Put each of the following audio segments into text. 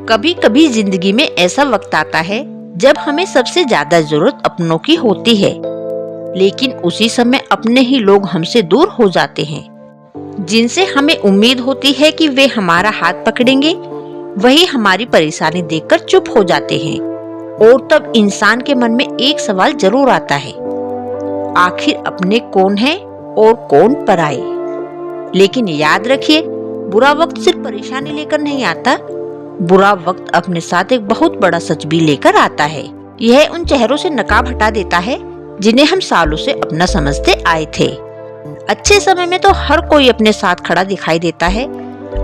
कभी कभी जिंदगी में ऐसा वक्त आता है जब हमें सबसे ज्यादा जरूरत अपनों की होती है, लेकिन उसी समय अपने ही लोग हमसे दूर हो जाते हैं। जिनसे हमें उम्मीद होती है कि वे हमारा हाथ पकड़ेंगे, वही हमारी परेशानी देखकर चुप हो जाते हैं। और तब इंसान के मन में एक सवाल जरूर आता है, आखिर अपने कौन है और कौन पराए। लेकिन याद रखिए, बुरा वक्त सिर्फ परेशानी लेकर नहीं आता, बुरा वक्त अपने साथ एक बहुत बड़ा सच भी लेकर आता है। यह उन चेहरों से नकाब हटा देता है जिन्हें हम सालों से अपना समझते आए थे। अच्छे समय में तो हर कोई अपने साथ खड़ा दिखाई देता है।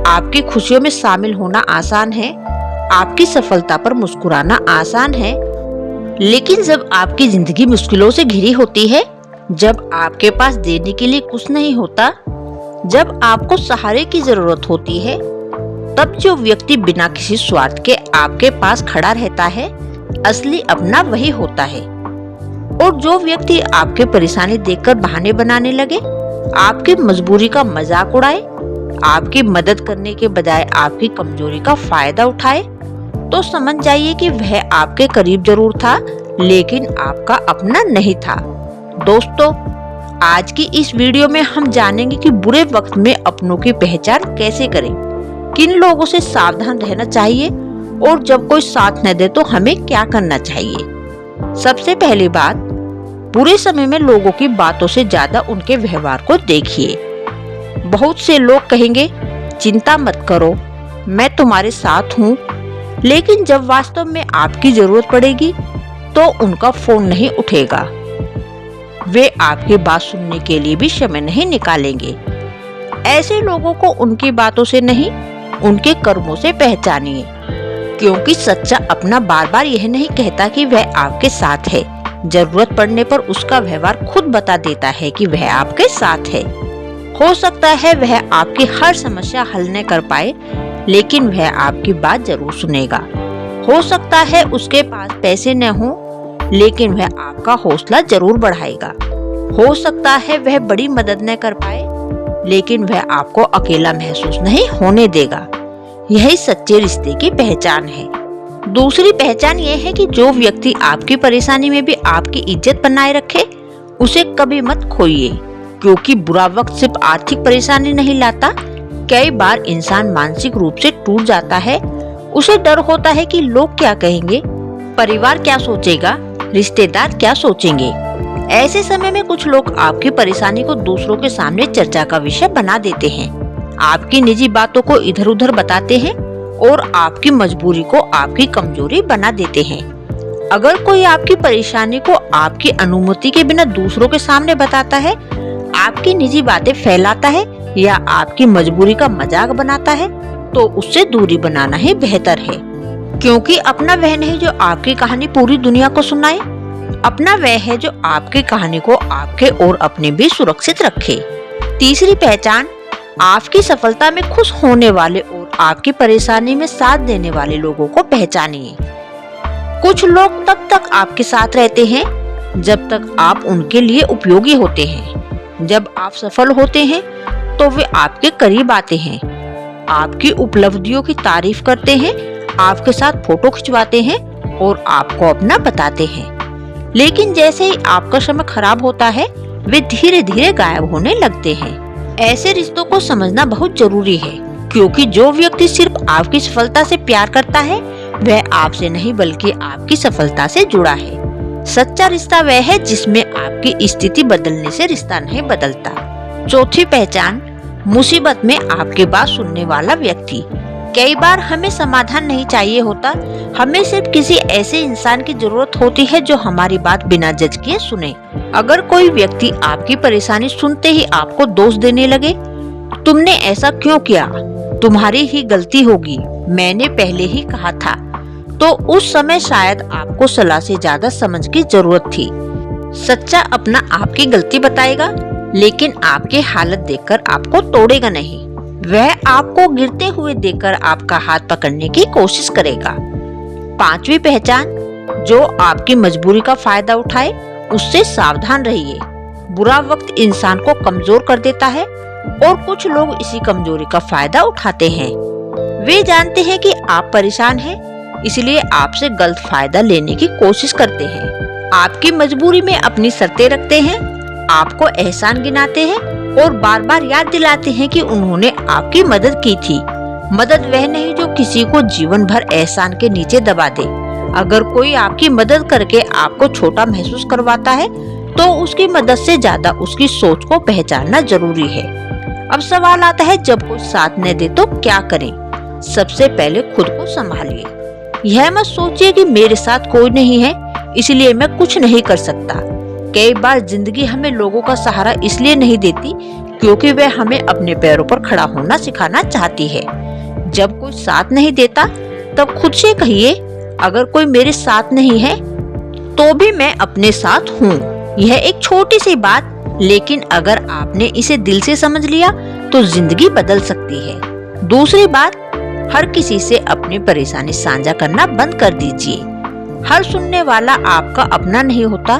आपकी खुशियों में शामिल होना आसान है, आपकी सफलता पर मुस्कुराना आसान है। लेकिन जब आपकी जिंदगी मुश्किलों से घिरी होती है, जब आपके पास देने के लिए कुछ नहीं होता, जब आपको सहारे की जरूरत होती है, तब जो व्यक्ति बिना किसी स्वार्थ के आपके पास खड़ा रहता है, असली अपना वही होता है। और जो व्यक्ति आपके परेशानी देखकर बहाने बनाने लगे, आपकी मजबूरी का मजाक उड़ाए, आपकी मदद करने के बजाय आपकी कमजोरी का फायदा उठाए, तो समझ जाइए कि वह आपके करीब जरूर था, लेकिन आपका अपना नहीं था। दोस्तों, आज की इस वीडियो में हम जानेंगे कि बुरे वक्त में अपनों की पहचान कैसे करें, किन लोगों से सावधान रहना चाहिए और जब कोई साथ न दे तो हमें क्या करना चाहिए। सबसे पहली बात, बुरे समय में लोगों की बातों से ज्यादा उनके व्यवहार को देखिए। बहुत से लोग कहेंगे, चिंता मत करो, मैं तुम्हारे साथ हूँ, लेकिन जब वास्तव में आपकी जरूरत पड़ेगी तो उनका फोन नहीं उठेगा। वे आपकी बात सुनने के लिए भी समय नहीं निकालेंगे। ऐसे लोगों को उनकी बातों से नहीं, उनके कर्मों से पहचानिए, क्योंकि सच्चा अपना बार बार यह नहीं कहता कि वह आपके साथ है। जरूरत पड़ने पर उसका व्यवहार खुद बता देता है कि वह आपके साथ है। हो सकता है वह आपकी हर समस्या हल न कर पाए, लेकिन वह आपकी बात जरूर सुनेगा। हो सकता है उसके पास पैसे न हो, लेकिन वह आपका हौसला जरूर बढ़ाएगा। हो सकता है वह बड़ी मदद न कर पाए, लेकिन वह आपको अकेला महसूस नहीं होने देगा। यही सच्चे रिश्ते की पहचान है। दूसरी पहचान यह है कि जो व्यक्ति आपकी परेशानी में भी आपकी इज्जत बनाए रखे, उसे कभी मत खोइए, क्योंकि बुरा वक्त सिर्फ आर्थिक परेशानी नहीं लाता। कई बार इंसान मानसिक रूप से टूट जाता है। उसे डर होता है कि लोग क्या कहेंगे, परिवार क्या सोचेगा, रिश्तेदार क्या सोचेंगे। ऐसे समय में कुछ लोग आपकी परेशानी को दूसरों के सामने चर्चा का विषय बना देते हैं, आपकी निजी बातों को इधर उधर बताते हैं और आपकी मजबूरी को आपकी कमजोरी बना देते हैं। अगर कोई आपकी परेशानी को आपकी अनुमति के बिना दूसरों के सामने बताता है, आपकी निजी बातें फैलाता है या आपकी मजबूरी का मजाक बनाता है, तो उससे दूरी बनाना ही बेहतर है। क्योंकि अपना वह नहीं जो आपकी कहानी पूरी दुनिया को सुनाए, अपना वह है जो आपकी कहानी को आपके और अपने भी सुरक्षित रखे। तीसरी पहचान, आपकी सफलता में खुश होने वाले और आपकी परेशानी में साथ देने वाले लोगों को पहचानिए। कुछ लोग तब तक आपके साथ रहते हैं जब तक आप उनके लिए उपयोगी होते हैं। जब आप सफल होते हैं तो वे आपके करीब आते हैं, आपकी उपलब्धियों की तारीफ करते हैं, आपके साथ फोटो खिंचवाते हैं और आपको अपना बताते हैं। लेकिन जैसे ही आपका समय खराब होता है, वे धीरे धीरे गायब होने लगते हैं। ऐसे रिश्तों को समझना बहुत जरूरी है, क्योंकि जो व्यक्ति सिर्फ आपकी सफलता से प्यार करता है, वह आपसे नहीं बल्कि आपकी सफलता से जुड़ा है। सच्चा रिश्ता वह है जिसमें आपकी स्थिति बदलने से रिश्ता नहीं बदलता। चौथी पहचान, मुसीबत में आपकी बात सुनने वाला व्यक्ति। कई बार हमें समाधान नहीं चाहिए होता, हमें सिर्फ किसी ऐसे इंसान की जरूरत होती है जो हमारी बात बिना जज किए सुने। अगर कोई व्यक्ति आपकी परेशानी सुनते ही आपको दोष देने लगे, तुमने ऐसा क्यों किया, तुम्हारी ही गलती होगी, मैंने पहले ही कहा था, तो उस समय शायद आपको सलाह से ज्यादा समझ की जरूरत थी। सच्चा अपना आपकी गलती बताएगा, लेकिन आपकी हालत देखकर आपको तोड़ेगा नहीं। वह आपको गिरते हुए देखकर आपका हाथ पकड़ने की कोशिश करेगा। पांचवी पहचान, जो आपकी मजबूरी का फायदा उठाए, उससे सावधान रहिए। बुरा वक्त इंसान को कमजोर कर देता है और कुछ लोग इसी कमजोरी का फायदा उठाते हैं। वे जानते हैं कि आप परेशान हैं, इसलिए आपसे गलत फायदा लेने की कोशिश करते हैं। आपकी मजबूरी में अपनी शर्तें रखते हैं, आपको एहसान गिनाते हैं और बार बार याद दिलाते हैं कि उन्होंने आपकी मदद की थी। मदद वह नहीं जो किसी को जीवन भर एहसान के नीचे दबा दे। अगर कोई आपकी मदद करके आपको छोटा महसूस करवाता है तो उसकी मदद से ज्यादा उसकी सोच को पहचानना जरूरी है। अब सवाल आता है, जब कोई साथ न दे तो क्या करें? सबसे पहले खुद को संभालिए। यह मत सोचिए कि मेरे साथ कोई नहीं है इसलिए मैं कुछ नहीं कर सकता। कई बार जिंदगी हमें लोगों का सहारा इसलिए नहीं देती क्योंकि वह हमें अपने पैरों पर खड़ा होना सिखाना चाहती है। जब कोई साथ नहीं देता तब खुद से कहिए, अगर कोई मेरे साथ नहीं है तो भी मैं अपने साथ हूँ। यह एक छोटी सी बात, लेकिन अगर आपने इसे दिल से समझ लिया तो जिंदगी बदल सकती है। दूसरी बात, हर किसी से अपनी परेशानी साझा करना बंद कर दीजिए। हर सुनने वाला आपका अपना नहीं होता।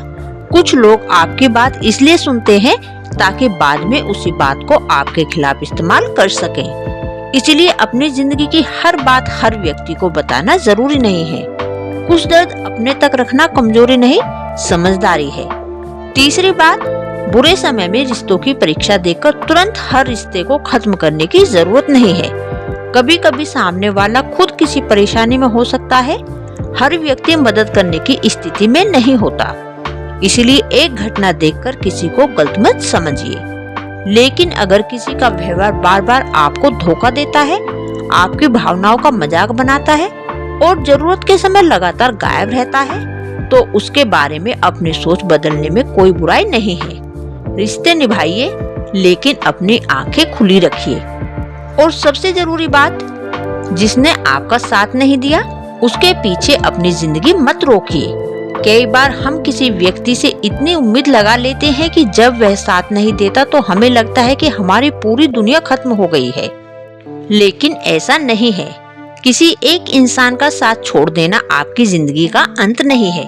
कुछ लोग आपकी बात इसलिए सुनते हैं ताकि बाद में उसी बात को आपके खिलाफ इस्तेमाल कर सकें। इसलिए अपनी जिंदगी की हर बात हर व्यक्ति को बताना जरूरी नहीं है। कुछ दर्द अपने तक रखना कमजोरी नहीं, समझदारी है। तीसरी बात, बुरे समय में रिश्तों की परीक्षा देकर तुरंत हर रिश्ते को खत्म करने की जरूरत नहीं है। कभी कभी सामने वाला खुद किसी परेशानी में हो सकता है। हर व्यक्ति मदद करने की स्थिति में नहीं होता, इसलिए एक घटना देखकर किसी को गलत मत समझिए। लेकिन अगर किसी का व्यवहार बार बार आपको धोखा देता है, आपकी भावनाओं का मजाक बनाता है और जरूरत के समय लगातार गायब रहता है, तो उसके बारे में अपनी सोच बदलने में कोई बुराई नहीं है। रिश्ते निभाइए लेकिन अपनी आंखें खुली रखिए। और सबसे जरूरी बात, जिसने आपका साथ नहीं दिया उसके पीछे अपनी जिंदगी मत रोकिए। कई बार हम किसी व्यक्ति से इतनी उम्मीद लगा लेते हैं कि जब वह साथ नहीं देता तो हमें लगता है कि हमारी पूरी दुनिया खत्म हो गई है, लेकिन ऐसा नहीं है। किसी एक इंसान का साथ छोड़ देना आपकी जिंदगी का अंत नहीं है।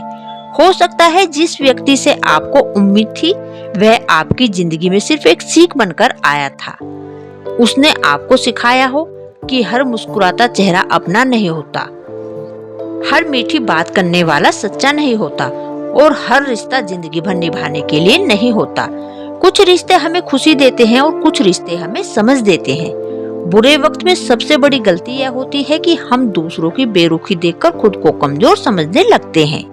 हो सकता है जिस व्यक्ति से आपको उम्मीद थी वह आपकी जिंदगी में सिर्फ एक सीख बनकर आया था। उसने आपको सिखाया हो कि हर मुस्कुराता चेहरा अपना नहीं होता, हर मीठी बात करने वाला सच्चा नहीं होता और हर रिश्ता जिंदगी भर निभाने के लिए नहीं होता। कुछ रिश्ते हमें खुशी देते हैं और कुछ रिश्ते हमें समझ देते हैं। बुरे वक्त में सबसे बड़ी गलती यह होती है कि हम दूसरों की बेरुखी देखकर खुद को कमजोर समझने लगते हैं।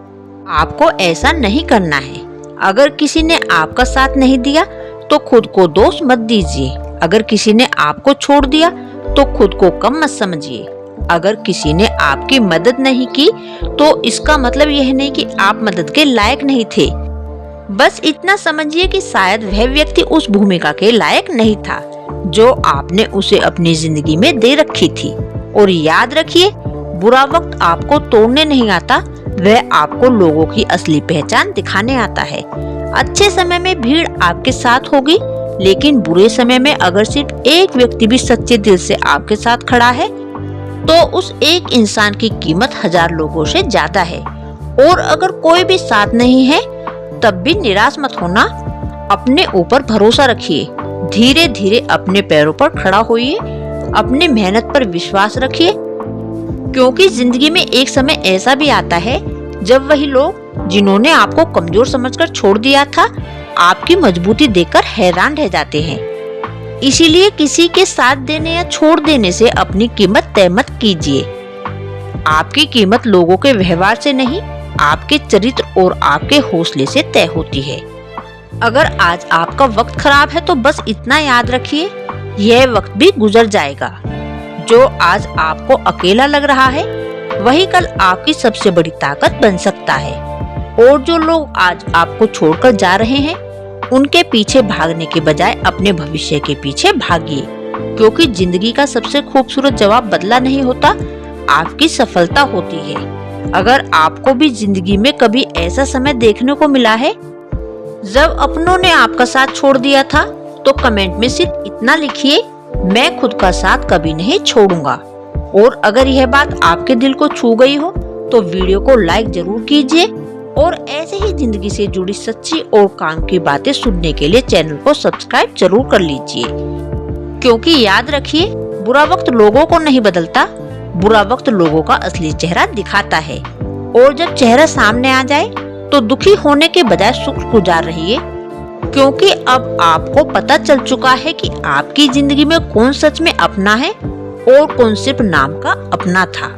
आपको ऐसा नहीं करना है। अगर किसी ने आपका साथ नहीं दिया तो खुद को दोष मत दीजिए। अगर किसी ने आपको छोड़ दिया तो खुद को कम मत समझिए। अगर किसी ने आपकी मदद नहीं की तो इसका मतलब यह नहीं कि आप मदद के लायक नहीं थे। बस इतना समझिए कि शायद वह व्यक्ति उस भूमिका के लायक नहीं था जो आपने उसे अपनी जिंदगी में दे रखी थी। और याद रखिए, बुरा वक्त आपको तोड़ने नहीं आता, वह आपको लोगों की असली पहचान दिखाने आता है। अच्छे समय में भीड़ आपके साथ होगी, लेकिन बुरे समय में अगर सिर्फ एक व्यक्ति भी सच्चे दिल से आपके साथ खड़ा है तो उस एक इंसान की कीमत 1000 लोगों से ज्यादा है। और अगर कोई भी साथ नहीं है तब भी निराश मत होना। अपने ऊपर भरोसा रखिए, धीरे धीरे अपने पैरों पर खड़ा होइए, अपने मेहनत पर विश्वास रखिए, क्योंकि जिंदगी में एक समय ऐसा भी आता है जब वही लोग जिन्होंने आपको कमजोर समझकर छोड़ दिया था आपकी मजबूती देखकर हैरान रह जाते हैं। इसीलिए किसी के साथ देने या छोड़ देने से अपनी कीमत तय मत कीजिए। आपकी कीमत लोगों के व्यवहार से नहीं, आपके चरित्र और आपके हौसले से तय होती है। अगर आज आपका वक्त खराब है तो बस इतना याद रखिए, यह वक्त भी गुजर जाएगा। जो आज आपको अकेला लग रहा है वही कल आपकी सबसे बड़ी ताकत बन सकता है। और जो लोग आज आपको छोड़कर जा रहे हैं उनके पीछे भागने के बजाय अपने भविष्य के पीछे भागिए, क्योंकि जिंदगी का सबसे खूबसूरत जवाब बदला नहीं होता, आपकी सफलता होती है। अगर आपको भी जिंदगी में कभी ऐसा समय देखने को मिला है जब अपनों ने आपका साथ छोड़ दिया था तो कमेंट में सिर्फ इतना लिखिए, मैं खुद का साथ कभी नहीं छोड़ूंगा। और अगर यह बात आपके दिल को छू गई हो तो वीडियो को लाइक जरूर कीजिए और ऐसे ही जिंदगी से जुड़ी सच्ची और काम की बातें सुनने के लिए चैनल को सब्सक्राइब जरूर कर लीजिए। क्योंकि याद रखिए, बुरा वक्त लोगों को नहीं बदलता, बुरा वक्त लोगों का असली चेहरा दिखाता है। और जब चेहरा सामने आ जाए तो दुखी होने के बजाय शुक्रगुजार रहिए, क्योंकि अब आपको पता चल चुका है कि आपकी जिंदगी में कौन सच में अपना है और कौन सिर्फ नाम का अपना था।